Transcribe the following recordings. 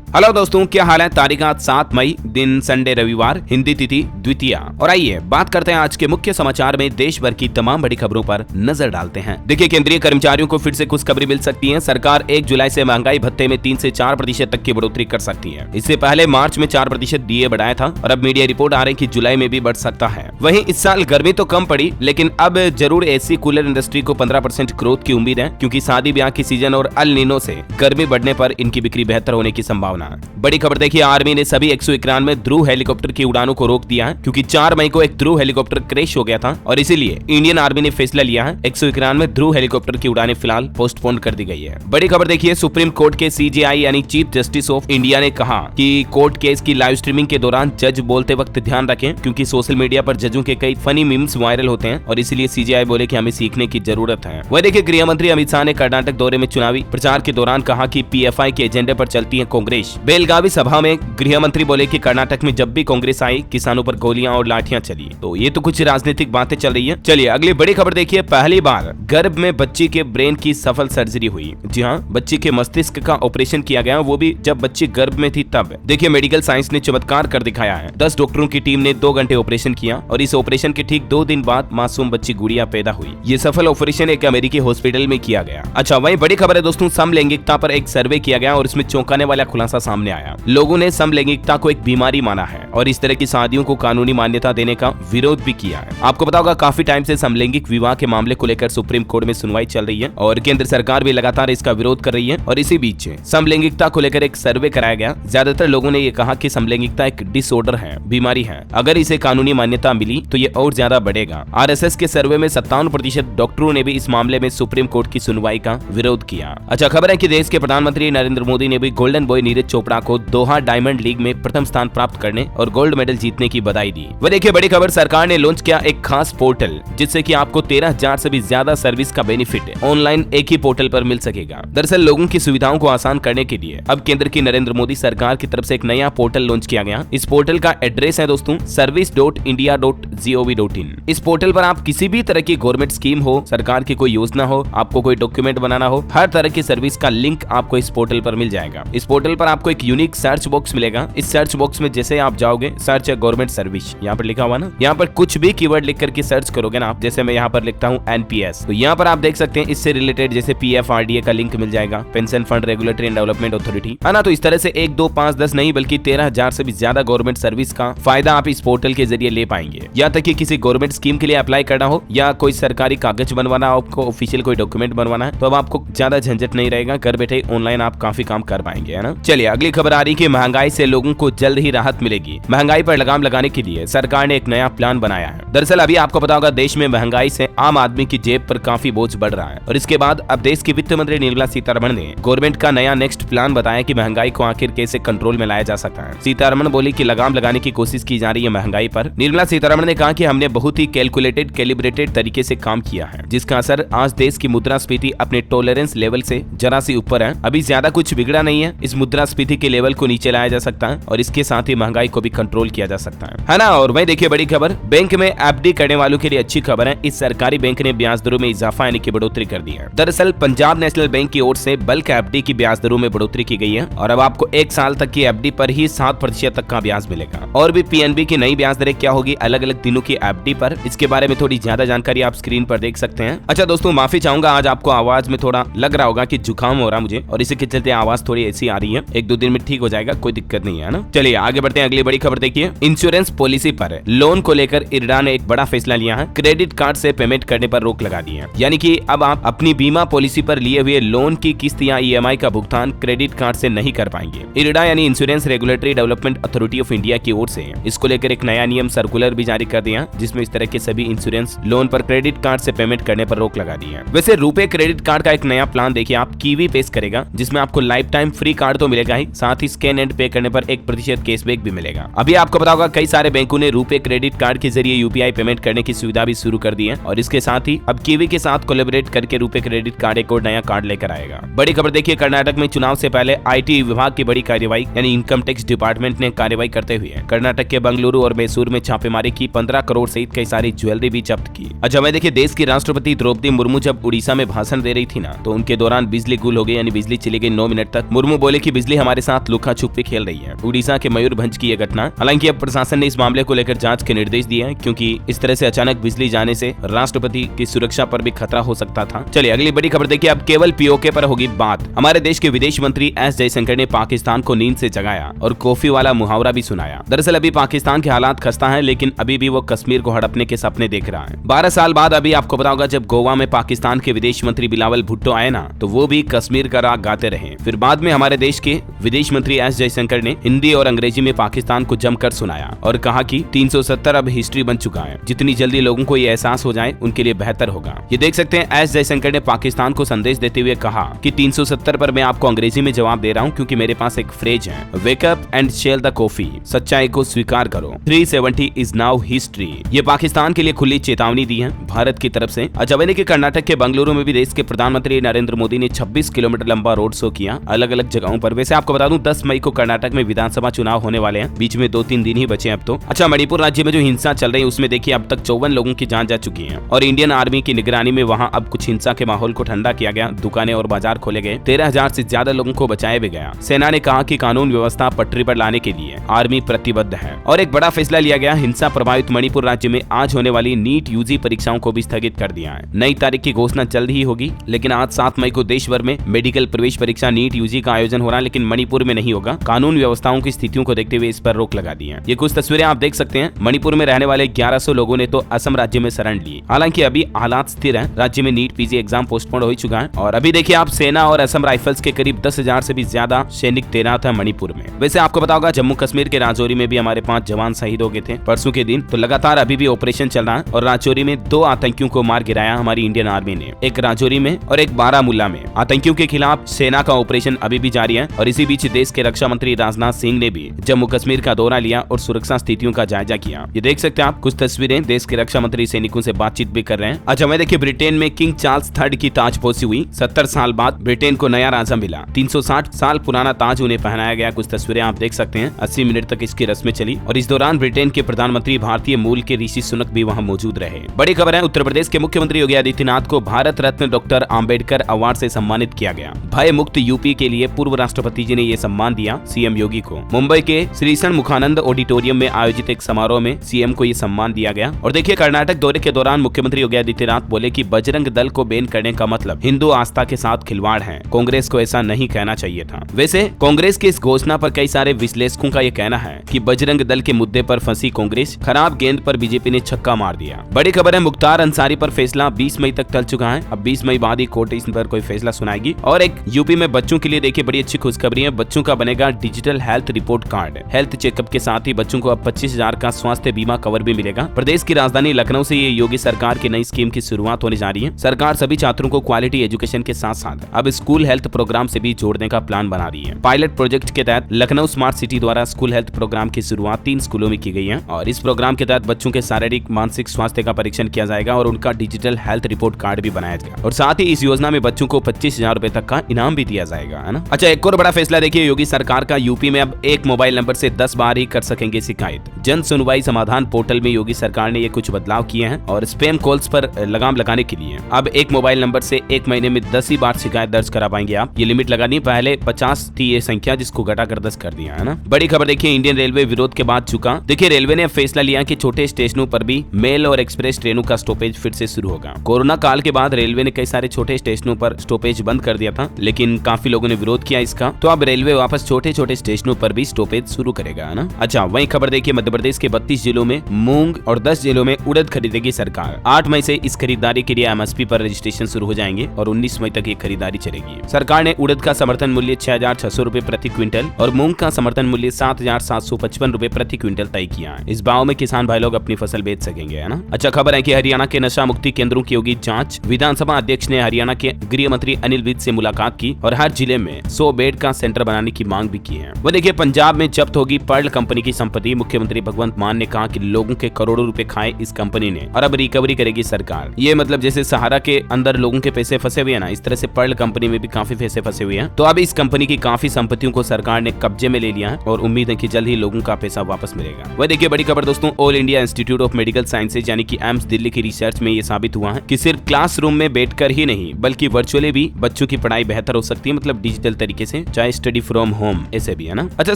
Hello दोस्तों, क्या हाल है। तारीख आज 7 मई, दिन संडे रविवार, हिंदी तिथि द्वितीया। और आइए बात करते हैं आज के मुख्य समाचार में देश भर की तमाम बड़ी खबरों पर नजर डालते हैं। देखिए, केंद्रीय कर्मचारियों को फिर से खुशखबरी मिल सकती है। सरकार 1 जुलाई से महंगाई भत्ते में 3 से 4% तक की बढ़ोतरी कर सकती है। इससे पहले मार्च में 4% डीए बढ़ाया था और अब मीडिया रिपोर्ट आ रही है कि जुलाई में भी बढ़ सकता है। वहीं इस साल गर्मी तो कम पड़ी, लेकिन अब जरूर एसी कूलर इंडस्ट्री को 15% ग्रोथ की उम्मीद है, क्योंकि शादी ब्याह की सीजन और अल नीनो से गर्मी बढ़ने पर इनकी बिक्री बेहतर होने की संभावना। बड़ी खबर देखिए, आर्मी ने सभी 191 ध्रुव हेलीकॉप्टर की उड़ानों को रोक दिया है, क्योंकि 4 मई को एक ध्रुव हेलीकॉप्टर क्रैश हो गया था और इसीलिए इंडियन आर्मी ने फैसला लिया है 191 ध्रुव हेलीकॉप्टर की उड़ानें फिलहाल पोस्टपोन कर दी गई है। बड़ी खबर देखिए, सुप्रीम कोर्ट के सीजेआई यानी चीफ जस्टिस ऑफ इंडिया ने कहा कि कोर्ट केस की लाइव स्ट्रीमिंग के दौरान जज बोलते वक्त ध्यान रखें, क्योंकि सोशल मीडिया पर जजों के कई फनी मीम्स वायरल होते हैं और इसीलिए सीजेआई बोले कि हमें सीखने की जरूरत है। वह देखिए, गृह मंत्री अमित शाह ने कर्नाटक दौरे में चुनावी प्रचार के दौरान कहा कि पीएफआई के एजेंडे पर चलती है कांग्रेस। बेलगावी सभा में गृह मंत्री बोले कि कर्नाटक में जब भी कांग्रेस आई, किसानों पर गोलियां और लाठियां चली। तो ये तो कुछ राजनीतिक बातें चल रही है। चलिए अगली बड़ी खबर देखिए, पहली बार गर्भ में बच्ची के ब्रेन की सफल सर्जरी हुई। जी हाँ, बच्ची के मस्तिष्क का ऑपरेशन किया गया, वो भी जब बच्ची गर्भ में थी तब। देखिए, मेडिकल साइंस ने चमत्कार कर दिखाया है। 10 डॉक्टरों की टीम ने 2 घंटे ऑपरेशन किया और इस ऑपरेशन के ठीक 2 दिन बाद मासूम बच्ची गुड़िया पैदा हुई। ये सफल ऑपरेशन एक अमेरिकी हॉस्पिटल में किया गया। अच्छा, वही बड़ी खबर है दोस्तों, समलैंगिकता पर एक सर्वे किया गया और इसमें चौंकाने वाला खुलासा सामने आया। लोगों ने समलैंगिकता को एक बीमारी माना है और इस तरह की शादियों को कानूनी मान्यता देने का विरोध भी किया है। आपको पता होगा, काफी टाइम से समलैंगिक विवाह के मामले को लेकर सुप्रीम कोर्ट में सुनवाई चल रही है और केंद्र सरकार भी लगातार इसका विरोध कर रही है। और इसी बीच समलैंगिकता को लेकर एक सर्वे कराया गया। ज्यादातर लोगों ने ये कहा कि समलैंगिकता एक डिसऑर्डर है, बीमारी है। अगर इसे कानूनी मान्यता मिली तो ये और ज्यादा बढ़ेगा। आरएसएस के सर्वे में 57% डॉक्टरों ने भी इस मामले में सुप्रीम कोर्ट की सुनवाई का विरोध किया। अच्छा, खबर है कि देश के प्रधानमंत्री नरेंद्र मोदी ने भी गोल्डन बॉय नीरज चोपड़ा को दोहा डायमंड लीग में प्रथम स्थान प्राप्त करने और गोल्ड मेडल जीतने की बधाई दी। वह देखिए, बड़ी खबर, सरकार ने लॉन्च किया एक खास पोर्टल, जिससे कि आपको 13,000 से भी ज्यादा सर्विस का बेनिफिट ऑनलाइन एक ही पोर्टल पर मिल सकेगा। दरअसल लोगों की सुविधाओं को आसान करने के लिए अब केंद्र की नरेंद्र मोदी सरकार की तरफ से एक नया पोर्टल लॉन्च किया गया। इस पोर्टल का एड्रेस है दोस्तों service.india.gov.in। इस पोर्टल पर आप किसी भी तरह की गवर्नमेंट स्कीम हो, सरकार की कोई योजना हो, आपको कोई डॉक्यूमेंट बनाना हो, हर तरह की सर्विस का लिंक आपको इस पोर्टल पर मिल जाएगा। इस पोर्टल पर आपको एक यूनिक सर्च बॉक्स मिलेगा। इस सर्च बॉक्स में जैसे आप जाओगे, सर्च है गवर्नमेंट सर्विस, यहाँ पर लिखा हुआ ना, यहाँ पर कुछ भी कीवर्ड लिख करके सर्च करोगे ना आप, जैसे मैं यहाँ पर लिखता हूँ एनपीएस, तो यहाँ पर आप देख सकते हैं इससे रिलेटेड जैसे पीएफआरडीए का लिंक मिल जाएगा, pension fund regulatory and development authority, है ना। तो इस तरह से 1, 2, 5, 10 नहीं बल्कि 13,000 से भी ज्यादा गवर्नमेंट सर्विस का फायदा आप इस पोर्टल के जरिए ले पाएंगे। यहाँ तक कि किसी गवर्नमेंट स्कीम के लिए अप्लाई करना हो या कोई सरकारी कागज बनवाना हो, आपको ऑफिशियल कोई डॉक्यूमेंट बनवाना है, तो अब आपको ज्यादा झंझट नहीं रहेगा। घर बैठे ऑनलाइन आप काफी काम कर पाएंगे, है ना। चलिए अगली खबर आ रही है कि महंगाई से लोगों को जल्द ही राहत मिलेगी। महंगाई पर लगाम लगाने के लिए सरकार ने एक नया प्लान बनाया है। दरअसल अभी आपको पता होगा, देश में महंगाई से आम आदमी की जेब पर काफी बोझ बढ़ रहा है और इसके बाद अब देश की वित्त मंत्री निर्मला सीतारमण ने गवर्नमेंट का नया नेक्स्ट प्लान बताया कि महंगाई को आखिर कैसे कंट्रोल में लाया जा सकता है। सीतारमण बोली कि लगाम लगाने की कोशिश की जा रही है महंगाई पर। निर्मला सीतारमण ने कहा कि हमने बहुत ही कैलकुलेटेड, कैलिब्रेटेड तरीके से काम किया है, जिसका असर आज देश की मुद्रास्फीति अपने टॉलरेंस लेवल से जरा सी ऊपर है। अभी ज्यादा कुछ बिगड़ा नहीं है, इस मुद्रास्फीति के लेवल को नीचे लाया जा सकता है और इसके साथ ही महंगाई को भी कंट्रोल किया जा सकता है ना। और वही देखिए, बड़ी खबर, बैंक में एफडी करने वालों के लिए अच्छी खबर है। इस सरकारी बैंक ने ब्याज दरों में इजाफा यानी कि बढ़ोतरी कर दी है। दरअसल पंजाब नेशनल बैंक की ओर से बल्क एफडी की ब्याज दरों में बढ़ोतरी की गई है और अब आपको 1 साल तक की एफडी पर ही 7% तक का ब्याज मिलेगा। और भी पीएनबी की नई ब्याज दरें क्या होगी अलग अलग दिनों की एफडी पर, इसके बारे में थोड़ी ज्यादा जानकारी आप स्क्रीन पर देख सकते हैं। अच्छा दोस्तों, माफी चाहूंगा, आज आपको आवाज में थोड़ा लग रहा होगा कि जुकाम हो रहा मुझे और इसी के चलते आवाज थोड़ी ऐसी आ रही है। 1-2 दिन में ठीक हो जाएगा, कोई दिक्कत नहीं है ना। चलिए आगे बढ़ते हैं, अगली बड़ी खबर देखिए, इंश्योरेंस पॉलिसी पर लोन को लेकर इरडा ने एक बड़ा फैसला लिया है। क्रेडिट कार्ड से पेमेंट करने पर रोक लगा दी है, यानी कि अब आप अपनी बीमा पॉलिसी पर लिए हुए लोन की किस्त या ईएमआई का भुगतान क्रेडिट कार्ड से नहीं कर पाएंगे। इरडा यानी insurance regulatory development authority of India की ओर से इसको लेकर एक नया नियम सर्कुलर भी जारी कर दिया, जिसमें इस तरह के सभी इंश्योरेंस लोन पर क्रेडिट कार्ड से पेमेंट करने पर रोक लगा दी है। वैसे रुपे क्रेडिट कार्ड का एक नया प्लान देखिए, आप कीवी पेश करेगा, जिसमें आपको लाइफ टाइम फ्री कार्ड तो मिलेगा ही, साथ ही स्कैन एंड पे करने पर 1% कैशबैक भी मिलेगा। अभी आपको पता होगा, कई सारे बैंकों ने रुपे क्रेडिट कार्ड के जरिए यूपीआई पेमेंट करने की सुविधा भी शुरू कर दी है और इसके साथ ही अब कीवी के साथ कोलैबोरेट करके रुपे क्रेडिट कार्ड एक और नया कार्ड लेकर आएगा। बड़ी खबर देखिए, कर्नाटक में चुनाव से पहले आईटी विभाग की बड़ी कार्रवाई यानी इनकम टैक्स डिपार्टमेंट ने कार्रवाई करते हुए कर्नाटक के बंगलुरु और मैसूर में छापेमारी की, 15 करोड़ सहित कई सारी ज्वेलरी भी जब्त की। अच्छा, मैं देखिए, देश की राष्ट्रपति द्रौपदी मुर्मू जब उड़ीसा में भाषण दे रही थी ना, तो उनके दौरान बिजली गुल हो गई, यानी बिजली चली गई 9 मिनट तक। मुर्मू बोले कि बिजली हमारे साथ लुका छुपी खेल रही है। उड़ीसा के मयूरभंज की यह घटना, हालांकि अब प्रशासन ने इस मामले को लेकर जांच के निर्देश दिए हैं, क्योंकि इस तरह से अचानक बिजली जाने से राष्ट्रपति की सुरक्षा पर भी खतरा हो सकता था। चलिए अगली बड़ी खबर देखिए। अब केवल पीओके पर होगी बात। हमारे देश के विदेश मंत्री एस जयशंकर ने पाकिस्तान को नींद से जगाया और कॉफी वाला मुहावरा भी सुनाया। दरअसल अभी पाकिस्तान के हालात खस्ता है, लेकिन अभी भी वो कश्मीर को हड़पने के सपने देख रहा है। 12 साल बाद अभी आपको पता होगा, जब गोवा में पाकिस्तान के विदेश मंत्री बिलावल भुट्टो आए ना, तो वो भी कश्मीर का राग गाते रहे। फिर बाद में हमारे देश के विदेश मंत्री एस जयशंकर ने हिंदी और अंग्रेजी में पाकिस्तान को जमकर सुनाया और कहा कि 370 अब हिस्ट्री बन चुका है। जितनी जल्दी लोगों को ये एहसास हो जाए उनके लिए बेहतर होगा। ये देख सकते हैं, एस जयशंकर ने पाकिस्तान को संदेश देते हुए कहा कि 370 पर मैं आपको अंग्रेजी में जवाब दे रहा हूँ, क्योंकि मेरे पास एक फ्रेज है, wake up and share the coffee, सच्चाई को स्वीकार करो, 370 इज नाउ हिस्ट्री। ये पाकिस्तान के लिए खुली चेतावनी दी है भारत की तरफ से। अजब के कर्नाटक के बंगलुरु में भी देश के प्रधानमंत्री नरेंद्र मोदी ने 26 किलोमीटर लंबा रोड शो किया अलग अलग जगहों पर। वैसे आपको बता दूं, 10 मई को कर्नाटक में विधानसभा चुनाव होने वाले हैं, बीच में 2-3 दिन ही बचे अब तो। अच्छा, मणिपुर राज्य में जो हिंसा चल रही है उसमें देखिए अब तक 54 लोगों की जान जा चुकी है और इंडियन आर्मी की निगरानी में वहां अब कुछ हिंसा के माहौल को ठंडा किया गया, दुकानें और बाजार खोले गए, 13,000 से ज्यादा लोगों को बचाया भी गया। सेना ने कहा कि कानून व्यवस्था पटरी पर लाने के लिए आर्मी प्रतिबद्ध है। और एक बड़ा फैसला लिया गया, हिंसा प्रभावित मणिपुर राज्य में आज होने वाली नीट यूजी परीक्षाओं को भी स्थगित कर दिया है। नई तारीख की घोषणा जल्द ही होगी, लेकिन आज 7 मई को देश भर में मेडिकल प्रवेश परीक्षा नीट यूजी का आयोजन हो रहा है, लेकिन मणिपुर में नहीं होगा। कानून व्यवस्थाओं की स्थितियों को देखते हुए इस पर रोक लगा दी है। ये कुछ तस्वीरें आप देख सकते हैं। मणिपुर में रहने वाले 1100 लोगों ने तो असम राज्य में शरण ली। हालांकि अभी हालात स्थिर हैं, राज्य में नीट पीजी एग्जाम पोस्टपोन हो चुका है। और अभी देखिए आप, सेना और असम राइफल्स के करीब 10,000 से भी ज्यादा सैनिक तैनात है मणिपुर में। वैसे आपको पता होगा, जम्मू कश्मीर के राजौरी में भी हमारे 5 जवान शहीद हो गए थे परसों के दिन। तो लगातार अभी भी ऑपरेशन चल रहा है और राजौरी में 2 आतंकियों को मार गिराया हमारी इंडियन आर्मी ने, एक राजौरी में और एक बारामूला में। आतंकियों के खिलाफ सेना का ऑपरेशन अभी भी जारी है। और इसी बीच देश के रक्षा मंत्री राजनाथ सिंह ने भी जम्मू कश्मीर का दौरा लिया और सुरक्षा स्थितियों का जायजा किया। ये देख सकते हैं आप कुछ तस्वीरें, देश के रक्षा मंत्री सैनिकों से बातचीत भी कर रहे हैं। अच्छा, मैं देखिए ब्रिटेन में किंग चार्ल्स III की ताजपोशी हुई। 70 साल बाद ब्रिटेन को नया राजा मिला। 360 साल पुराना ताज उन्हें पहनाया गया। कुछ तस्वीरें आप देख सकते हैं। 80 मिनट तक इसकी रस्में चली और इस दौरान ब्रिटेन के प्रधानमंत्री भारतीय मूल के ऋषि सुनक भी वहां मौजूद रहे। बड़ी खबर है, उत्तर प्रदेश के मुख्यमंत्री योगी आदित्यनाथ को भारत रत्न डॉक्टर आम्बेडकर अवार्ड से सम्मानित किया गया। भय मुक्त यूपी के लिए पूर्व राष्ट्रपति जी ने ये सम्मान दिया सीएम योगी को। मुंबई के श्री मुखानंद ऑडिटोरियम में आयोजित एक समारोह में सीएम को ये सम्मान दिया गया। और देखिए, कर्नाटक दौरे के दौरान मुख्यमंत्री योगी आदित्यनाथ बोले कि बजरंग दल को बैन करने का मतलब हिंदू आस्था के साथ खिलवाड़ है। कांग्रेस को ऐसा नहीं कहना चाहिए था। वैसे कांग्रेस की इस घोषणा पर कई सारे विश्लेषकों का ये कहना है कि बजरंग दल के मुद्दे पर फंसी कांग्रेस, खराब गेंद पर बीजेपी ने छक्का मार दिया। बड़ी खबर है, मुख्तार अंसारी पर फैसला 20 मई तक टल चुका है। अब 20 मई बाद ही कोर्ट इस पर कोई फैसला सुनाएगी। और एक यूपी में बच्चों के लिए देखिए बड़ी अच्छी खुशखबरी है, बच्चों का बनेगा digital health report card. Health checkup के साथ ही बच्चों को अब 25,000 का स्वास्थ्य बीमा कवर भी मिलेगा। प्रदेश की राजधानी लखनऊ से ये योगी सरकार की नई स्कीम की शुरुआत होने जा रही है। सरकार सभी छात्रों को क्वालिटी एजुकेशन के साथ साथ अब स्कूल हेल्थ प्रोग्राम से भी जोड़ने का प्लान बना रही है। पायलट प्रोजेक्ट के तहत लखनऊ स्मार्ट सिटी द्वारा स्कूल हेल्थ प्रोग्राम की शुरुआत 3 स्कूलों में की गई है। और इस प्रोग्राम के तहत बच्चों के शारीरिक मानसिक स्वास्थ्य का परीक्षण किया जाएगा और उनका डिजिटल हेल्थ रिपोर्ट कार्ड भी बनाया जाएगा। और साथ ही इस योजना में बच्चों को 25,000 रुपए तक का इनाम भी दिया जाएगा, है ना। अच्छा, एक और बड़ा फैसला देखिए योगी सरकार का, यूपी में अब एक मोबाइल नंबर से 10 बार ही कर सकेंगे शिकायत। जन सुनवाई समाधान पोर्टल में योगी सरकार ने ये कुछ बदलाव किए हैं और स्पैम कॉल्स पर लगाम लगाने के लिए अब एक मोबाइल नंबर से एक महीने में 10 ही बार शिकायत दर्ज करा पाएंगे आप। ये लिमिट लगा दी, पहले 50 थी ये संख्या, जिसको घटाकर 10 कर दिया, है ना। बड़ी खबर देखिए, इंडियन रेलवे विरोध के बाद चुका। देखिए रेलवे ने फैसला लिया कि छोटे स्टेशनों पर भी मेल और एक्सप्रेस ट्रेनों का स्टॉपेज फिर से शुरू होगा। कोरोना काल के बाद रेलवे ने कई सारे छोटे स्टेशनों पर स्टॉपेज बंद कर दिया था, लेकिन काफी लोगों ने विरोध किया इसका। तो अब रेलवे वापस छोटे छोटे स्टेशनों पर भी स्टॉपेज शुरू करेगा, है ना। अच्छा, वही खबर देखिए, मध्य प्रदेश के 32 जिलों में मूंग और 10 जिलों में उड़द खरीदेगी सरकार। 8 मई से इस खरीदारी के लिए एमएसपी पर रजिस्ट्रेशन शुरू हो जाएंगे और 19 मई तक ये खरीदारी चलेगी। सरकार ने उड़द का समर्थन मूल्य 6,600 रुपए प्रति क्विंटल और मूंग का समर्थन मूल्य 7,755 रुपए प्रति क्विंटल तय किया है। इस भाव में किसान भाई लोग अपनी फसल बेच सकेंगे, है ना। अच्छा, खबर है कि हरियाणा के नशा मुक्ति केंद्रों की होगी जांच। विधानसभा अध्यक्ष ने हरियाणा के गृह मंत्री अनिल विज से मुलाकात की और हर जिले में 100 बेड का सेंटर बनाने की मांग भी की है। वो देखिए, पंजाब में जब्त होगी पर्ल कंपनी की संपत्ति। मुख्यमंत्री भगवंत मान ने कहा कि लोगों के करोड़ों रुपए खाए इस कंपनी ने और अब रिकवरी करेगी सरकार। ये मतलब जैसे सहारा के अंदर लोगों के पैसे फंसे हुए हैं ना, इस तरह से पर्ल कंपनी में भी काफी पैसे फंसे हुए हैं। तो अब इस कंपनी की काफी संपत्तियों को सरकार ने कब्जे में ले लिया है और उम्मीद है कि जल्द ही लोगों का पैसा वापस मिलेगा। वह देखिए बड़ी खबर दोस्तों, all India institute of medical sciences यानी कि एम्स दिल्ली की रिसर्च में ये साबित हुआ है कि सिर्फ क्लासरूम में बैठकर ही नहीं बल्कि वर्चुअली भी बच्चों की पढ़ाई बेहतर हो सकती है, मतलब डिजिटल तरीके से, चाहे है स्टडी फ्रॉम होम, ऐसे भी है ना। अच्छा,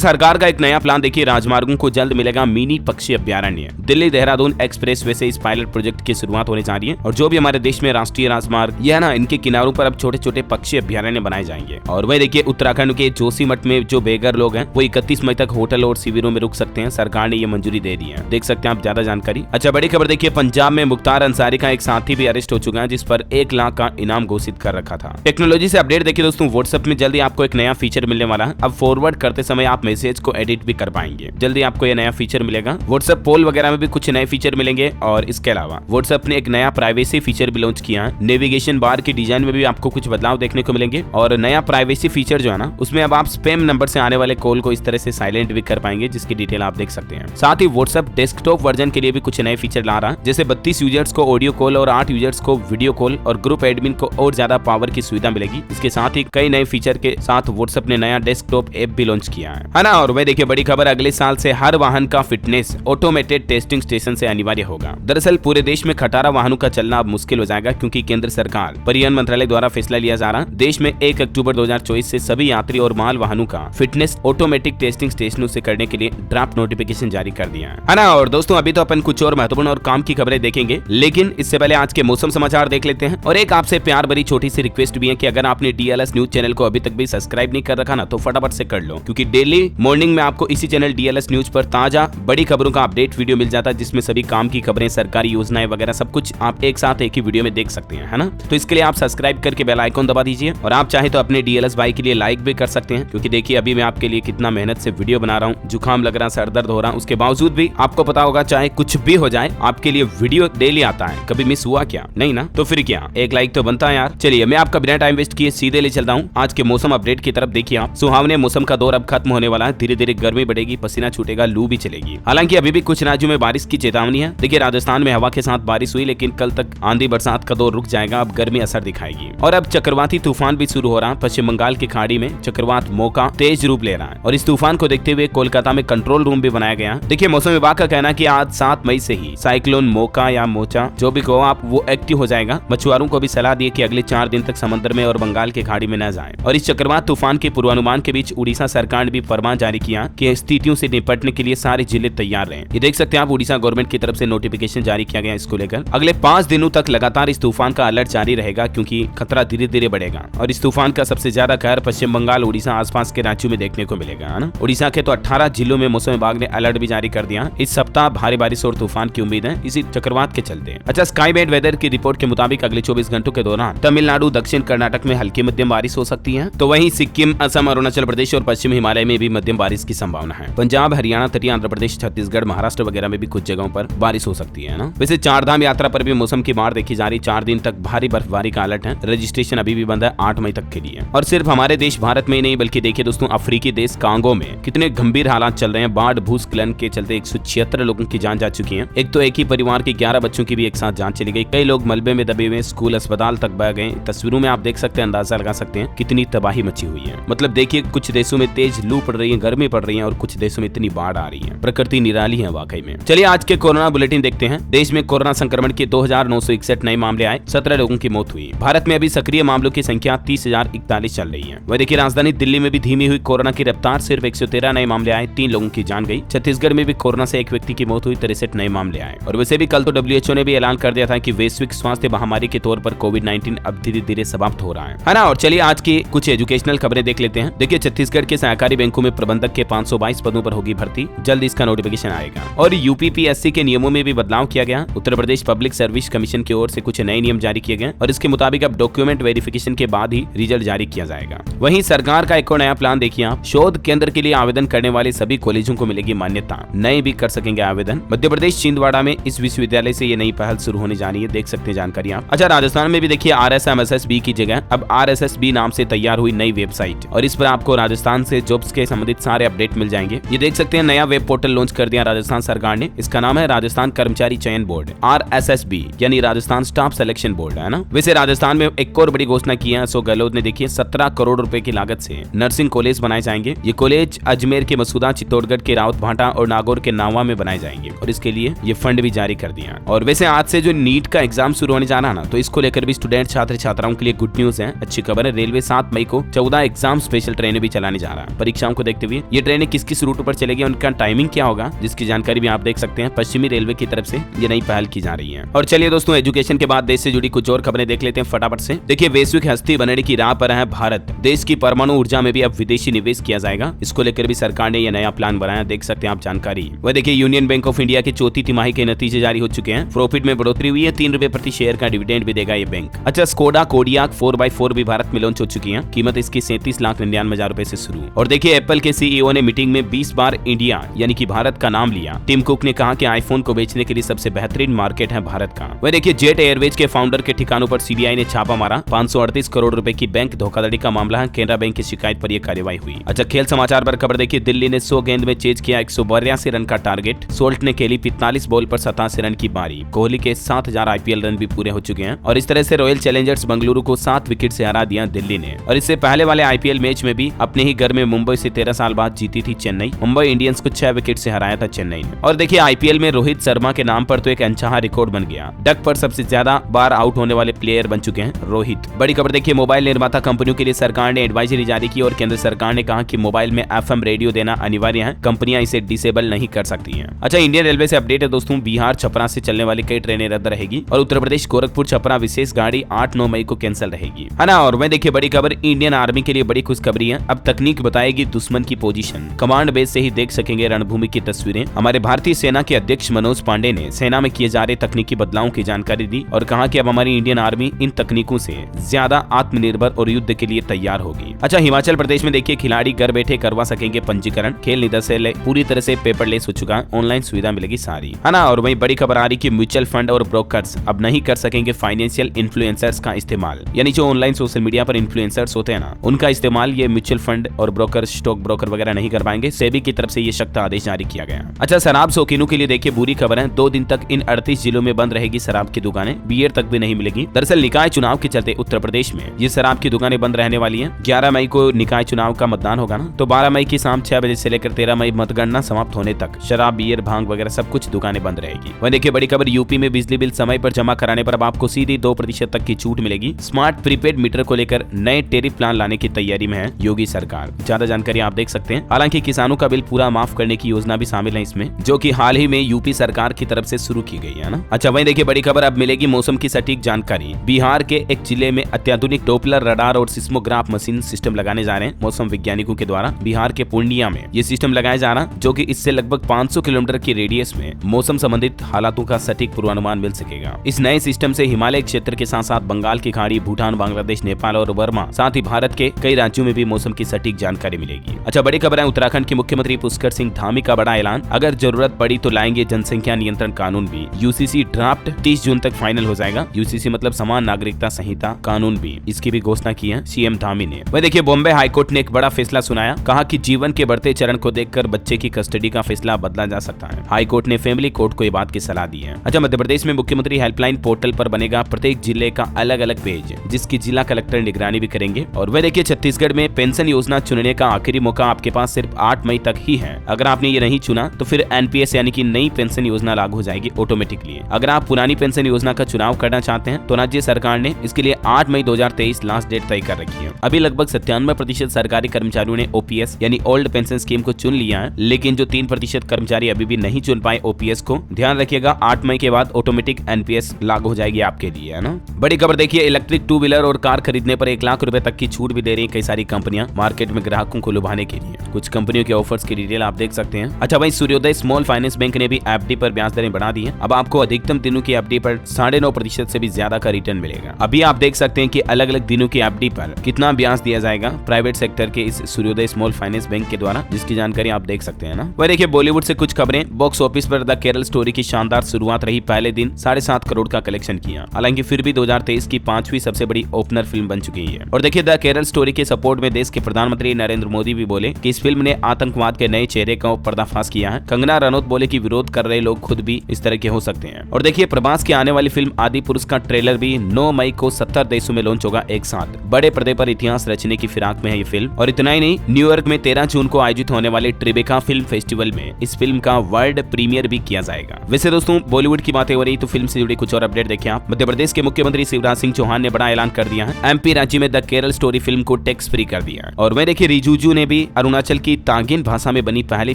सरकार का एक नया प्लान देखिए, राजमार्गों को जल्द मिलेगा मिनी पक्षी अभ्यारण्य। दिल्ली देहरादून एक्सप्रेसवे से इस पायलट प्रोजेक्ट की शुरुआत होने जा रही है और जो भी हमारे देश में राष्ट्रीय राजमार्ग यह ना, इनके किनारों पर अब छोटे छोटे पक्षी अभ्यारण्य बनाए जाएंगे। और वही देखिए, उत्तराखंड के जोशीमठ में जो बेघर लोग हैं वो 31 मई तक होटल और शिविरों में रुक सकते हैं। सरकार ने ये मंजूरी दे दी है, देख सकते हैं आप ज्यादा जानकारी। अच्छा, बड़ी खबर देखिए, पंजाब में मुख्तार अंसारी का एक साथी भी अरेस्ट हो चुका है जिस पर 1 लाख का इनाम घोषित कर रखा था। टेक्नोलॉजी से अपडेट देखिए दोस्तों, व्हाट्सएप में जल्दी आपको एक नया फीचर मिलने वाला है। अब फॉरवर्ड करते समय आप मैसेज को एडिट भी कर पाएंगे। जल्दी आपको ये नया फीचर मिलेगा। व्हाट्सएप पोल वगैरह में भी कुछ नए फीचर मिलेंगे और इसके अलावा व्हाट्सएप ने एक नया प्राइवेसी फीचर भी लॉन्च किया है। नेविगेशन बार की डिजाइन में भी आपको कुछ बदलाव देखने को मिलेंगे और नया प्राइवेसी फीचर जो है ना, उसमें अब आप स्पैम नंबर से आने वाले कॉल को इस तरह से साइलेंट भी कर पाएंगे, जिसकी डिटेल आप देख सकते हैं। साथ ही व्हाट्सएप डेस्कटॉप वर्जन के लिए भी कुछ नए फीचर ला रहा है, जैसे 32 यूजर्स को ऑडियो कॉल और 8 यूजर्स को वीडियो कॉल और ग्रुप एडमिन को और ज्यादा पावर की सुविधा मिलेगी। इसके साथ ही कई नए फीचर के साथ व्हाट्सएप ने नया डेस्कटॉप ऐप भी लॉन्च किया है ना। और वह देखिए, बड़ी खबर, अगले साल से हर वाहन का फिटनेस ऑटोमेटेड टेस्टिंग स्टेशन से अनिवार्य होगा। दरअसल पूरे देश में खटारा वाहनों का चलना अब मुश्किल हो जाएगा, क्योंकि केंद्र सरकार परिवहन मंत्रालय द्वारा फैसला लिया जा रहा। देश में 1 अक्टूबर 2024 से सभी यात्री और माल वाहनों का फिटनेस ऑटोमेटिक टेस्टिंग स्टेशनों से करने के लिए ड्राफ्ट नोटिफिकेशन जारी कर दिया है ना। और दोस्तों, अभी तो अपन कुछ और महत्वपूर्ण और काम की खबरें देखेंगे, लेकिन इससे पहले आज के मौसम समाचार देख लेते हैं। और एक आपसे प्यार भरी छोटी सी रिक्वेस्ट भी है कि अगर आपने DLS न्यूज चैनल को अभी तक भी सब्सक्राइब नहीं कर रखा ना, तो फटाफट से कर लो, क्योंकि डेली मॉर्निंग में आपको इसी चैनल DLS न्यूज पर ताजा बड़ी खबरों का अपडेट वीडियो मिल जाता है, जिसमें सभी काम की खबरें, सरकारी योजनाएं वगैरह सब कुछ आप एक साथ एक ही वीडियो में देख सकते हैं, है ना। तो इसके लिए आप सब्सक्राइब करके बेल आइकन दबा दीजिए और आप चाहे तो अपने DLS भाई के लिए लाइक भी कर सकते हैं, क्योंकि देखिए अभी मैं आपके लिए कितना मेहनत से वीडियो बना रहा हूँ। जुकाम लग रहा, सर दर्द हो रहा, उसके बावजूद भी आपको पता होगा चाहे कुछ भी हो जाए आपके लिए वीडियो डेली आता है। कभी मिस हुआ क्या? नहीं ना। तो फिर क्या, एक लाइक तो बनता है यार। चलिए, मैं आपका बिना टाइम वेस्ट किए सीधे ले चलता हूँ आज के मौसम अपडेट की तरफ। देखिए आप, सुहावने मौसम का दौर अब खत्म होने वाला है। धीरे धीरे गर्मी बढ़ेगी, पसीना छूटेगा, लू भी चलेगी। हालांकि अभी भी कुछ राज्यों में बारिश की चेतावनी है। देखिए, राजस्थान में हवा के साथ बारिश हुई, लेकिन कल तक आंधी बरसात का दौर रुक जाएगा। अब गर्मी असर दिखाएगी और अब चक्रवाती तूफान भी शुरू हो रहा है। पश्चिम बंगाल की खाड़ी में चक्रवात मोका तेज रूप ले रहा है और इस तूफान को देखते हुए कोलकाता में कंट्रोल रूम भी बनाया गया। देखिए, मौसम विभाग का कहना है कि आज 7 मई से ही साइक्लोन मोका या मोचा जो भी कहो आप, वो एक्टिव हो जाएगा। मछुआरों को भी सलाह दी कि अगले 4 दिन तक समुद्र में और बंगाल की खाड़ी में न जाएं। और इस चक्रवात तूफान के पूर्वानुमान के बीच उड़ीसा सरकार ने भी फरमान जारी किया कि स्थितियों से निपटने के लिए सारे जिले तैयार रहें। ये देख सकते हैं आप, उड़ीसा गवर्नमेंट की तरफ से नोटिफिकेशन जारी किया गया इसको लेकर। अगले 5 दिनों तक लगातार इस तूफान का अलर्ट जारी रहेगा, क्योंकि खतरा धीरे धीरे बढ़ेगा और इस तूफान का सबसे ज्यादा कहर पश्चिम बंगाल, उड़ीसा आसपास के राज्यों में देखने को मिलेगा, है ना। उड़ीसा के तो 18 जिलों में मौसम विभाग ने अलर्ट भी जारी कर दिया। इस सप्ताह भारी बारिश और तूफान की उम्मीद है इसी चक्रवात के चलते। अच्छा, स्काई बेड वेदर की रिपोर्ट के मुताबिक अगले 24 घंटों के दौरान तमिलनाडु, दक्षिण कर्नाटक में हल्की मध्यम बारिश हो सकती है, तो वहीं सिक्किम, असम, अरुणाचल प्रदेश और पश्चिम हिमालय में भी मध्यम बारिश की संभावना है। पंजाब, हरियाणा, तटीय आंध्र प्रदेश, छत्तीसगढ़, महाराष्ट्र वगैरह में भी कुछ जगहों पर बारिश हो सकती है ना। वैसे 4 धाम यात्रा पर भी मौसम की मार देखी जा रही। 4 दिन तक भारी बर्फबारी का अलर्ट है। रजिस्ट्रेशन अभी भी बंद है 8 मई तक के लिए। और सिर्फ हमारे देश भारत में ही नहीं, बल्कि देखिए दोस्तों, अफ्रीकी देश कांगो में कितने गंभीर हालात चल रहे हैं। बाढ़, भूस्खलन के चलते 176 लोगों की जान जा चुकी है। एक तो एक ही परिवार के 11 बच्चों की भी एक साथ जान चली गई। कई लोग मलबे में दबे हुए, स्कूल अस्पताल तक बह गए। तस्वीरों में आप देख सकते हैं, अंदाजा लगा सकते हैं कितनी तबाही मची हुई है। मतलब देखिए, कुछ देशों में तेज लू पड़ रही है, गर्मी पड़ रही है और कुछ देशों में इतनी बाढ़ आ रही है। प्रकृति निराली है वाकई में। चलिए आज के कोरोना बुलेटिन देखते हैं। देश में कोरोना संक्रमण के 2961 नए मामले आए, 17 लोगों की मौत हुई। भारत में अभी सक्रिय मामलों की संख्या 30,041 चल रही है। वह देखिए, राजधानी दिल्ली में भी धीमी हुई कोरोना की रफ्तार। सिर्फ 113 नए मामले आए, 3 लोगों की जान गई। छत्तीसगढ़ में भी कोरोना से एक व्यक्ति की मौत हुई, 63 नए मामले आए। और वैसे भी कल तो WHO ने भी ऐलान कर दिया था कि वैश्विक स्वास्थ्य महामारी के तौर पर कोविड-19 अब धीरे धीरे समाप्त हो रहा है ना। और चलिए आज की कुछ एजुकेशनल खबरें देख लेते हैं। देखिए, छत्तीसगढ़ के सहकारी बैंकों में प्रबंधक के 522 पदों पर होगी भर्ती, जल्द इसका नोटिफिकेशन आएगा। और UPPSC के नियमों में भी बदलाव किया गया। Uttar Pradesh public service commission की ओर से कुछ नए नियम जारी किए गए और इसके मुताबिक अब डॉक्यूमेंट वेरिफिकेशन के बाद ही रिजल्ट जारी किया जाएगा। वहीं सरकार का एक और नया प्लान देखिए आप, शोध केंद्र के लिए आवेदन करने वाले सभी कॉलेजों को मिलेगी मान्यता, नए भी कर सकेंगे आवेदन। मध्य प्रदेश छिंदवाड़ा में इस विश्वविद्यालय से ये नई पहल शुरू होने जा रही है, देख सकते हैं जानकारी आप। अच्छा, राजस्थान में भी देखिए RSMSSB की जगह अब RSSB नाम से तैयार हुई नई वेबसाइट और इस पर आपको राजस्थान से जॉब्स के संबंधित सारे अपडेट मिल जाएंगे। ये देख सकते हैं, नया वेब पोर्टल लॉन्च कर दिया राजस्थान सरकार ने। इसका नाम है राजस्थान कर्मचारी चयन बोर्ड, RSSB, यानी राजस्थान स्टाफ सिलेक्शन बोर्ड, है ना। वैसे राजस्थान में एक और बड़ी घोषणा की है अशोक गहलोत ने। देखिए, 17 करोड़ रुपए की लागत से नर्सिंग कॉलेज बनाए जाएंगे। ये कॉलेज अजमेर के मसूदा, चित्तौड़गढ़ के रावतभाटा और नागौर के नावा में बनाए जाएंगे और इसके लिए ये फंड भी जारी कर दिया। और वैसे आज से जो नीट का एग्जाम शुरू होने जा रहा है ना, तो इसको लेकर भी स्टूडेंट छात्र छात्राओं के लिए गुड न्यूज है, अच्छी खबर है। रेलवे 7 मई को 14 एग्जाम स्पेशल ट्रेनें भी चलाने जा रहा है परीक्षाओं को देखते हुए। ये ट्रेनें किस किस रूट पर चलेगी, उनका टाइमिंग क्या होगा, जिसकी जानकारी भी आप देख सकते हैं। पश्चिमी रेलवे की तरफ से ये नई पहल की जा रही है। और चलिए दोस्तों, एजुकेशन के बाद देश से जुड़ी कुछ और खबरें देख लेते हैं फटाफट से। देखिए, वैश्विक हस्ती बनने की राह पर है भारत। देश की परमाणु ऊर्जा में भी अब विदेशी निवेश किया जाएगा। इसको लेकर भी सरकार ने यह नया प्लान बनाया, देख सकते हैं आप जानकारी। वह देखिए, यूनियन बैंक ऑफ इंडिया के चौथी तिमाही के नतीजे जारी हो चुके हैं। प्रॉफिट में बढ़ोतरी हुई है, 3 रुपए प्रति शेयर का डिविडेंड भी देगा ये बैंक। अच्छा, स्कोडा कोडियाक 4x4 भी भारत में लॉन्च हो चुकी है। कीमत इसकी 37,99,000 रुपए से शुरू। और देखिए, एप्पल के सीईओ ने मीटिंग में 20 बार इंडिया यानी कि भारत का नाम लिया। टिम कुक ने कहा कि आईफोन को बेचने के लिए सबसे बेहतरीन मार्केट है भारत का। वह देखिए, जेट एयरवेज के फाउंडर के ठिकानों पर सीबीआई ने छापा मारा। 538 करोड़ रुपए की बैंक धोखाधड़ी का मामला है। केनरा बैंक की शिकायत पर यह कार्रवाई हुई। अच्छा, खेल समाचार पर खबर देखिए, दिल्ली ने 100 गेंद में चेज किया 182 रन का टारगेट। सोल्ट ने खेली 45 बॉल पर 87 रन की पारी। कोहली के 7000 आईपीएल रन भी पूरे हो चुके हैं। और इस तरह से रॉयल चैलेंजर्स बेंगलुरु को 7 विकेट से हरा दिया दिल्ली ने। और इससे पहले वाले आईपीएल मैच में भी अपने ही घर में मुंबई से 13 साल बाद जीती थी चेन्नई। मुंबई इंडियंस को 6 विकेट से हराया था चेन्नई ने। और देखिए, आईपीएल में रोहित शर्मा के नाम पर तो एक अनचाहा रिकॉर्ड बन गया। डक पर सबसे ज्यादा बार आउट होने वाले प्लेयर बन चुके हैं रोहित। बड़ी खबर देखिए, मोबाइल निर्माता कंपनियों के लिए सरकार ने एडवाइजरी जारी की और केंद्र सरकार ने कहा कि मोबाइल में एफएम रेडियो देना अनिवार्य है। कंपनियां इसे डिसेबल नहीं कर सकती हैं। अच्छा, इंडियन रेलवे से अपडेट है दोस्तों, बिहार छपरा से चलने वाली कई ट्रेनें रद्द रहेगी और उत्तर प्रदेश गोरखपुर छपरा विशेष गाड़ी 8-9 मई को कैंसिल रहेगी, है ना। और वह देखिए, बड़ी खबर इंडियन आर्मी के लिए बड़ी खुशखबरी है। अब तकनीक बताएगी दुश्मन की पोजीशन। कमांड बेस से ही देख सकेंगे रणभूमि की तस्वीरें। हमारे भारतीय सेना के अध्यक्ष मनोज पांडे ने सेना में किए जा रहे तकनीकी बदलावों की जानकारी दी और कहा कि अब हमारी इंडियन आर्मी इन तकनीकों से ज्यादा आत्मनिर्भर और युद्ध के लिए तैयार होगी। अच्छा, हिमाचल प्रदेश में देखिए, खिलाड़ी घर बैठे करवा सकेंगे पंजीकरण। खेल निदेशालय पूरी तरह से पेपरलेस हो चुका है, ऑनलाइन सुविधा मिलेगी सारी, है ना। और वही बड़ी खबर आ रही कि म्यूचुअल फंड और ब्रोकर्स अब नहीं कर सकेंगे फाइनेंशियल इन्फ्लुएंसर्स का इस्तेमाल, यानी जो ऑनलाइन सोशल मीडिया पर इन्फ्लुएंसर्स होते हैं ना, उनका इस्तेमाल ये म्यूचुअल फंड और ब्रोकर, स्टॉक ब्रोकर वगैरह नहीं कर पाएंगे। सेबी की तरफ से ये सख्त आदेश जारी किया गया। अच्छा, शराब शौकीनों के लिए देखिए बुरी खबर है। 2 दिन तक इन 38 जिलों में बंद रहेगी शराब की दुकानें, बियर तक भी नहीं मिलेगी। दरअसल निकाय चुनाव के चलते उत्तर प्रदेश में ये शराब की दुकानें बंद रहने वाली हैं। 11 मई को निकाय चुनाव का मतदान होगा ना, तो 12 मई की शाम 6 बजे से लेकर 13 मई मतगणना समाप्त होने तक शराब, बियर, भांग वगैरह सब कुछ दुकानें बंद रहेगी। वहीं देखिए, बड़ी खबर, यूपी में बिजली बिल समय पर जमा कराने पर अब आपको सीधी 2% तक की छूट मिलेगी। स्मार्ट प्रीपेड मीटर को लेकर नए टेरिफ प्लान लाने की तैयारी में है योगी सरकार। ज्यादा जानकारी आप देख सकते हैं। हालांकि किसानों का बिल पूरा माफ करने की योजना भी शामिल है इसमें, जो कि हाल ही में यूपी सरकार की तरफ से शुरू की गई है ना। अच्छा, वहीं देखिए, बड़ी खबर, अब मिलेगी मौसम की सटीक जानकारी। बिहार के एक जिले में अत्याधुनिक डॉपलर रडार और सिस्मोग्राफ मशीन सिस्टम लगाने जा रहे हैं मौसम वैज्ञानिकों के द्वारा। बिहार के पूर्णिया में ये सिस्टम लगाया जा रहा, जो कि इससे लगभग 500 किलोमीटर की रेडियस में मौसम संबंधित हालातों का सटीक पूर्वानुमान मिल सकेगा। इस नए सिस्टम से हिमालय क्षेत्र के साथ साथ बंगाल की खाड़ी, भूटान, बांग्लादेश, नेपाल और बर्मा, साथ ही भारत के कई राज्यों में भी मौसम की सटीक जानकारी मिलेगी। अच्छा, बड़ी खबर है, उत्तराखंड के मुख्यमंत्री पुष्कर सिंह धामी का बड़ा ऐलान। अगर जरूरत पड़ी तो लाएंगे जनसंख्या नियंत्रण कानून भी। यूसीसी ड्राफ्ट 30 जून तक फाइनल हो जाएगा। यूसीसी मतलब समान नागरिकता संहिता कानून भी, इसकी भी घोषणा की है सीएम धामी ने। वह देखिए, बॉम्बे हाईकोर्ट ने एक बड़ा फैसला सुनाया। कहा कि जीवन के बढ़ते चरण को देखकर बच्चे की कस्टडी का फैसला बदला जा सकता है। हाईकोर्ट ने फैमिली कोर्ट को ये बात की सलाह दी है। अच्छा, मध्य प्रदेश में मुख्यमंत्री हेल्पलाइन पोर्टल पर बनेगा प्रत्येक जिले का अलग अलग पेज, जिसकी जिला कलेक्टर निगरानी भी करेंगे। और वह देखिए, छत्तीसगढ़ में पेंशन योजना चुनने का आखिरी मौका आपके पास सिर्फ 8 मई तक ही है। अगर आपने ये नहीं चुना तो फिर एनपीएस यानी कि नई पेंशन योजना लागू हो जाएगी ऑटोमेटिकली। अगर आप पुरानी पेंशन योजना का चुनाव करना चाहते हैं तो राज्य सरकार ने इसके लिए 8 मई 2023 लास्ट डेट तय कर रखी है। अभी लगभग 97% सरकारी कर्मचारियों ने ओपीएस यानी ओल्ड पेंशन स्कीम को चुन लिया है, लेकिन जो 3% कर्मचारी अभी भी नहीं चुन पाए ओपीएस को, ध्यान रखिएगा 8 मई के बाद ऑटोमेटिक एनपीएस लागू हो जाएगी आपके लिए, है ना। बड़ी खबर देखिए, इलेक्ट्रिक 2 व्हीलर और कार खरीदने पर 1 लाख रुपए तक की छूट भी दे रही है कई सारी कंपनियां मार्केट में ग्राहकों को लुभाने के लिए। कुछ कंपनियों के ऑफर्स की डिटेल आप देख सकते हैं। अच्छा भाई, सूर्योदय स्मॉल फाइनेंस बैंक ने भी एफडी पर ब्याज दरें बढ़ा दी है। अब आपको अधिकतम दिनों की एफडी पर 9.5% से भी ज्यादा का रिटर्न मिलेगा। अभी आप देख सकते हैं कि अलग अलग दिनों की एफडी पर कितना ब्याज दिया जाएगा प्राइवेट सेक्टर के इस सूर्योदय स्मॉल फाइनेंस बैंक के द्वारा, जिसकी जानकारी आप देख सकते हैं ना। वह देखिए, बॉलीवुड से कुछ खबरें। बॉक्स ऑफिस पर द केरल स्टोरी की शानदार शुरुआत रही। पहले दिन 7.5 करोड़ का कलेक्शन किया। हालांकि फिर भी 2023 की 5वीं सबसे बड़ी ओपनर फिल्म बन चुकी है। और देखिए, द केरल स्टोरी के सपोर्ट में देश के प्रधानमंत्री नरेंद्र मोदी भी बोले कि इस फिल्म ने आतंकवाद के नए चेहरे का पर्दाफाश किया है। कंगना रनौत बोले कि विरोध कर रहे लोग खुद भी इस तरह के हो सकते हैं। और देखिए, प्रभास की आने वाली फिल्म आदि पुरुष का ट्रेलर भी 9 मई को 70 देशों में लॉन्च होगा एक साथ। बड़े पर्दे पर इतिहास रचने की फिराक में है ये फिल्म। और इतना ही नहीं, न्यूयॉर्क में 13 जून को आयोजित होने वाले ट्रिबेका फिल्म फेस्टिवल में इस फिल्म का वर्ल्ड प्रीमियर भी किया जाएगा। वैसे दोस्तों, बॉलीवुड की बातें हो रही तो फिल्म से जुड़ी कुछ और अपडेट देखिए आप। मध्य प्रदेश के मुख्यमंत्री शिवराज सिंह चौहान ने बड़ा ऐलान कर दिया है। एमपी राज्य में द केरल स्टोरी फिल्म को टैक्स फ्री कर दिया। और वह देखिए रिजिजू ने भी अरुणाचल की तागिन भाषा में बनी पहली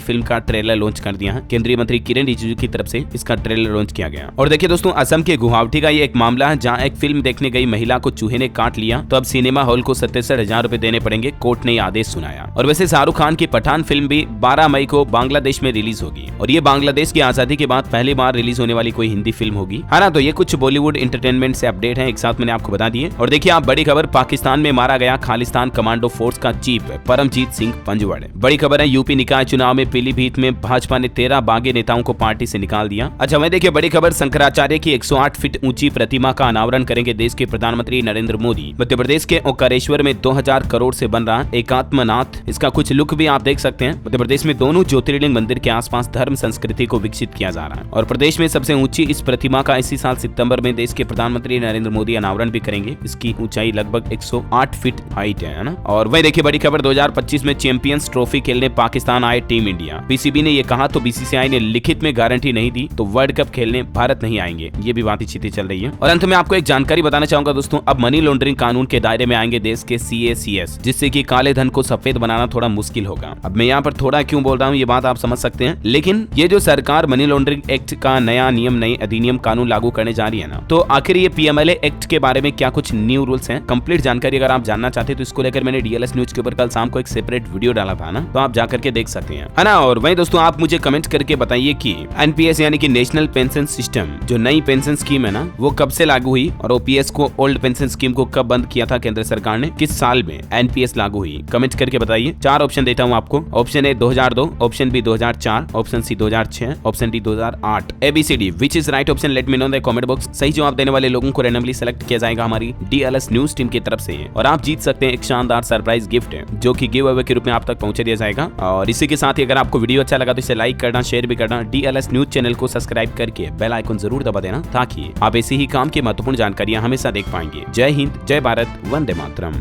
फिल्म का ट्रेलर लॉन्च कर दिया है। केंद्रीय मंत्री किरेन रिजिजू की तरफ से इसका ट्रेलर लॉन्च किया गया। और देखिए दोस्तों, असम के गुवाहाटी का ये एक मामला है जहाँ एक फिल्म देखने गई महिला को चूहे ने काट लिया, तो अब सिनेमा हॉल को 67,000 रुपए देने पड़ेंगे, कोर्ट ने आदेश सुनाया। और वैसे शाहरुख खान की पठान फिल्म भी 12 मई को बांग्लादेश में रिलीज होगी और ये बांग्लादेश की आजादी के बाद पहली बार रिलीज होने वाली कोई हिंदी फिल्म होगी। है ना, तो ये कुछ बॉलीवुड एंटरटेनमेंट से अपडेट है, एक साथ मैंने आपको बता दिए। और देखिए आप बड़ी खबर, पाकिस्तान में मारा गया खालिस्तान कमांडो फोर्स का चीफ परमजीत सिंह पंजवाड़। बड़ी खबर है, यूपी निकाय चुनाव में पीलीभीत में भाजपा ने 13 बागी नेताओं को पार्टी से निकाल दिया। अच्छा मैं देखिए बड़ी खबर, शंकराचार्य की 108 फीट ऊंची प्रतिमा का अनावरण करेंगे देश के प्रधानमंत्री नरेंद्र मोदी। मध्य प्रदेश के ओंकारेश्वर में 2000 करोड़ से बन रहा एकात्मनाथ, इसका कुछ लुक भी आप देख सकते हैं। मध्य प्रदेश में दोनों ज्योतिर्लिंग मंदिर के आसपास धर्म संस्कृति को विकसित किया जा रहा है और प्रदेश में सबसे ऊंची इस प्रतिमा का इसी साल सितंबर में देश के प्रधानमंत्री नरेंद्र मोदी अनावरण भी करेंगे। इसकी ऊंचाई लगभग 108 फीट हाइट है ना। और वही देखिए बड़ी खबर, 2025 में चैंपियंस ट्रॉफी खेलने पाकिस्तान आए टीम इंडिया। पीसीबी ने ये कहा तो बीसीसीआई ने लिखित में गारंटी नहीं दी तो वर्ल्ड कप खेलने भारत नहीं आएंगे, ये भी बातचीत चल रही है। और अंत में आपको एक जानकारी बताना चाहूंगा दोस्तों, अब मनी लॉन्ड्रिंग कानून के दायरे में आएंगे देश के CACS, जिससे कि काले धन को सफेद बनाना थोड़ा मुश्किल होगा। अब मैं यहाँ पर थोड़ा क्यों बोल रहा हूँ ये बात आप समझ सकते हैं, लेकिन ये जो सरकार मनी लॉन्ड्रिंग एक्ट का नया नियम, नई अधिनियम कानून लागू करने जा रही है ना, तो आखिर ये PMLA एक्ट के बारे में क्या कुछ न्यू रूल्स हैं, कंप्लीट जानकारी अगर आप जानना चाहते हैं तो इसको लेकर मैंने DLS न्यूज के ऊपर कल शाम को एक सेपरेट वीडियो डाला था ना, तो आप जाकर के देख सकते हैं, है ना। और वही दोस्तों आप मुझे कमेंट करके बताइए कि NPS यानी कि नेशनल पेंशन सिस्टम, जो नई पेंशन स्कीम है ना, वो कब से लागू हुई और OPS को, ओल्ड पेंशन स्कीम को कब बंद किया था केंद्र सरकार ने, किस साल में NPS लागू हुई, कमेंट करके बताइए। 4 ऑप्शन देता हूँ आपको, option A 2002, option B 2004, option C 2006, option D 2008। ABCD which is right option, let me know in the comment box. सही जवाब देने वाले लोगों को रैंडमली सेलेक्ट किया जाएगा हमारी DLS न्यूज टीम की तरफ से और आप जीत सकते हैं एक शानदार सरप्राइज गिफ्ट जो कि गिव अवे के रूप में आप तक पहुंचा दिया जाएगा। और इसी के साथ ही अगर आपको वीडियो अच्छा लगा तो इसे लाइक करना, शेयर भी करना, DLS न्यूज चैनल को सब्सक्राइब करके बेल आइकन जरूर दबा देना ताकि आप ऐसी ही काम की महत्वपूर्ण जानकारियां हमेशा देख पाएंगे। जय हिंद, जय भारत, वंदे मातरम।